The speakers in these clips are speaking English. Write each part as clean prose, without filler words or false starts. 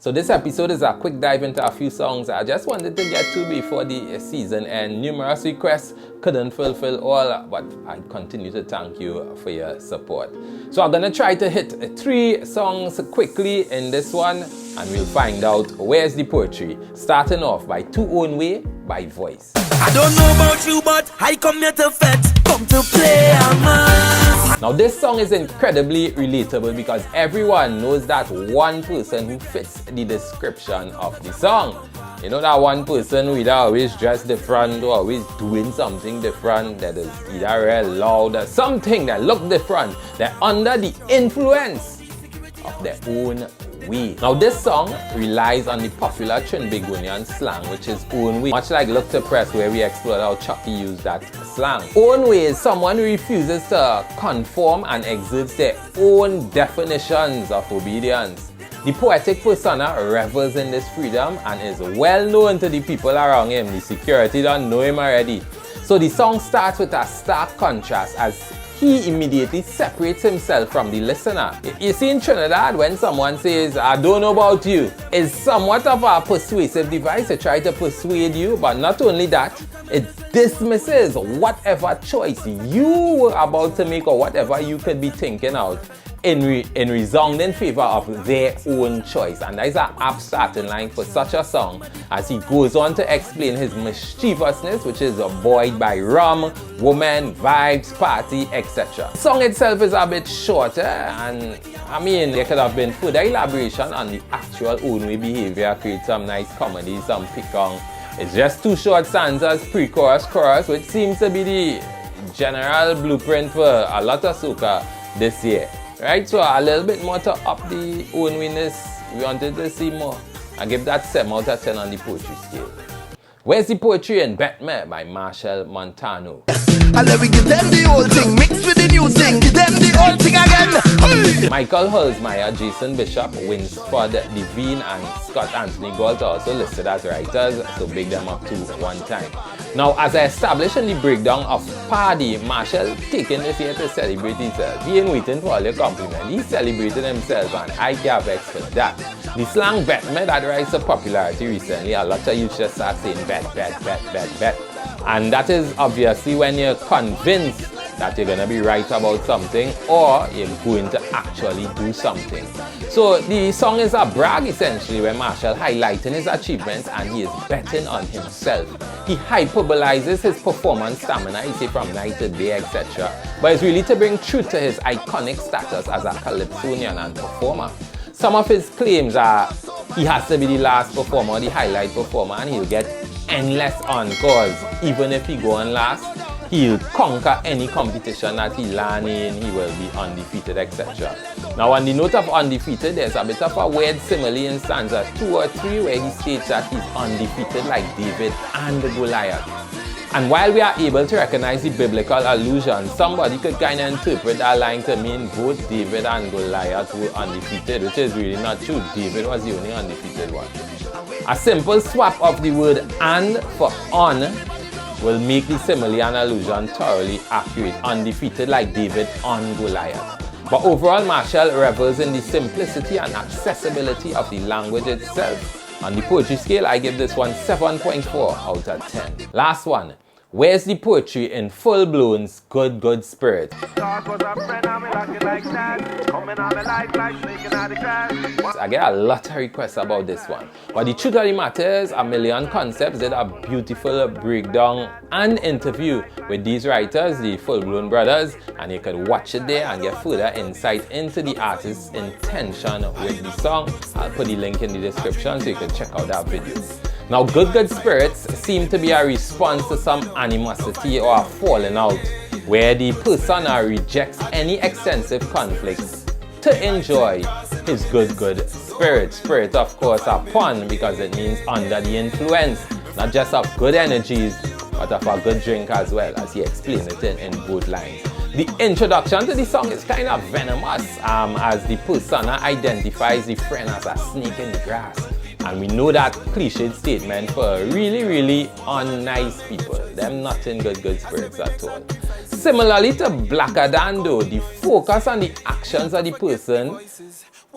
So this episode is a quick dive into a few songs I just wanted to get to before the season end. Numerous requests, couldn't fulfill all, but I continue to thank you for your support. So I'm gonna try to hit 3 songs quickly in this one, and we'll find out where's the poetry. Starting off by Two Own Way by Voice. I don't know about you, but I come here to fete, come to play a mass. Now this song is incredibly relatable because everyone knows that one person who fits the description of the song. You know that one person who either always dressed different or always doing something different, that is either real loud or something that look different. They're under the influence of their own way. Now this song relies on the popular Trinbagonian slang, which is own way. Much like Look to Press, where we explored how Chucky used that slang. Own way is someone who refuses to conform and exerts their own definitions of obedience. The poetic persona revels in this freedom and is well known to the people around him. The security don't know him already. So the song starts with a stark contrast as he immediately separates himself from the listener. You see, in Trinidad, when someone says, I don't know about you, it's somewhat of a persuasive device to try to persuade you, but not only that, it dismisses whatever choice you were about to make or whatever you could be thinking out in resounding favor of their own choice. And that is an apt starting line for such a song, as he goes on to explain his mischievousness, which is buoyed by rum, woman, vibes, party, etc. The song itself is a bit shorter, and I mean, there could have been further elaboration on the actual own way behavior, create some nice comedy, some pick-on. It's just 2 short stanzas, pre-chorus, chorus, which seems to be the general blueprint for a lot of soca this year. Right, so a little bit more to up the own winess. We wanted to see more. I give that 7 out of 10 on the poetry scale. Where's the poetry in Bet Me by Machel, Montano. And then we give them the old thing, mixed with the new thing, give them the old thing again. Hey! Michael Hulsmeyer, Jason Bishop, Winston, Devine, and Scott Anthony Galt are also listed as writers, so big them up to one time. Now, as I established in the breakdown of Party, Machel taking this year to celebrate himself. He ain't waiting for all your compliment. He celebrated himself, and I can't vex for that. The slang bet me that rise to popularity recently. A lot of youth just start saying bet. And that is obviously when you're convinced that you're going to be right about something or you're going to actually do something. So the song is a brag essentially, where Machel highlighting his achievements and he is betting on himself. He hyperbolizes his performance stamina, he say from night to day, etc. But it's really to bring truth to his iconic status as a calypsonian and performer. Some of his claims are he has to be the last performer, the highlight performer, and he'll get endless encores. Even if he go on last, he'll conquer any competition that he land in, he will be undefeated, etc. Now on the note of undefeated, there's a bit of a weird simile in stanza 2 or 3 where he states that he's undefeated like David and Goliath. And while we are able to recognize the biblical allusion, somebody could kind of interpret that line to mean both David and Goliath were undefeated, which is really not true. David was the only undefeated one. A simple swap of the word and for on will make the simile and allusion thoroughly accurate. Undefeated like David on Goliath. But overall, Machel revels in the simplicity and accessibility of the language itself. On the poetry scale, I give this one 7.4 out of 10. Last one. Where's the poetry in full-blown good spirit? I get a lot of requests about this one. But the truth of the matter is, A Million Concepts did a beautiful breakdown and interview with these writers, the Full-Blown Brothers, and you could watch it there and get further insight into the artist's intention with the song. I'll put the link in the description so you can check out that video. Now, good spirits seem to be a response to some animosity or a falling out, where the persona rejects any extensive conflicts to enjoy his good spirit. Spirit, of course, a pun because it means under the influence, not just of good energies, but of a good drink as well, as he explained it in both lines. The introduction to the song is kind of venomous, as the persona identifies the friend as a snake in the grass. And we know that cliched statement for really unnice people. Them not in good spirits at all. Similarly to Blacker Than, though, the focus on the actions of the person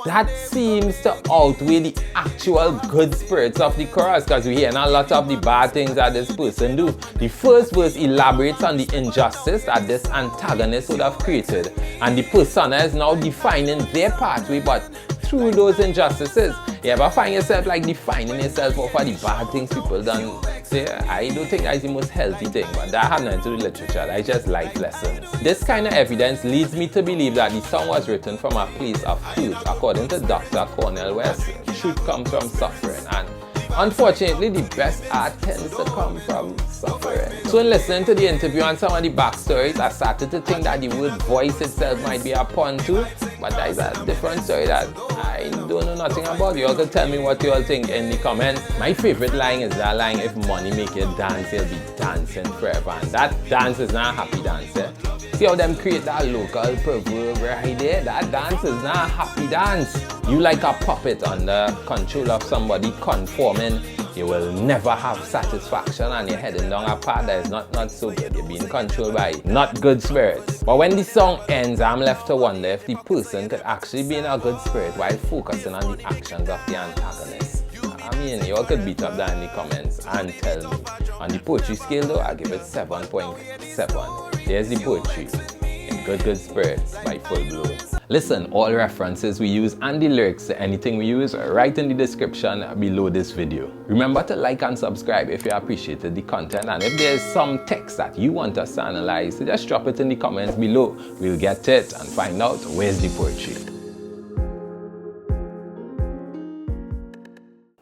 that seems to outweigh the actual good spirits of the chorus, because we hear a lot of the bad things that this person do. The first verse elaborates on the injustice that this antagonist would have created, and the persona is now defining their pathway, but through those injustices. You ever find yourself like defining yourself for the bad things people done? Say, I don't think that's the most healthy thing, but that has nothing to do with literature. That's just life lessons. This kind of evidence leads me to believe that the song was written from a place of truth, according to Dr. Cornel West. Truth comes from suffering, and unfortunately, the best art tends to come from suffering. So in listening to the interview and some of the backstories, I started to think that the word voice itself might be a pun too, but that is a different story that I don't know nothing about. You all can tell me what you all think in the comments. My favorite line is that line, if money make you dance, you'll be dancing forever. And that dance is not a happy dance. See how them create that local proverb right there? That dance is not a happy dance. You like a puppet under control of somebody conforming, you will never have satisfaction, and you're heading down a path that is not so good. You're being controlled by not good spirits. But when the song ends, I'm left to wonder if the person could actually be in a good spirit while focusing on the actions of the antagonist. I mean, you all could beat up that in the comments and tell me. On the poetry scale though, I give it 7.7. There's the poetry in Good Spirits by Full Blow. Listen, all references we use and the lyrics to anything we use are right in the description below this video. Remember to like and subscribe if you appreciated the content, and if there's some text that you want us to analyze, just drop it in the comments below. We'll get it and find out where's the poetry.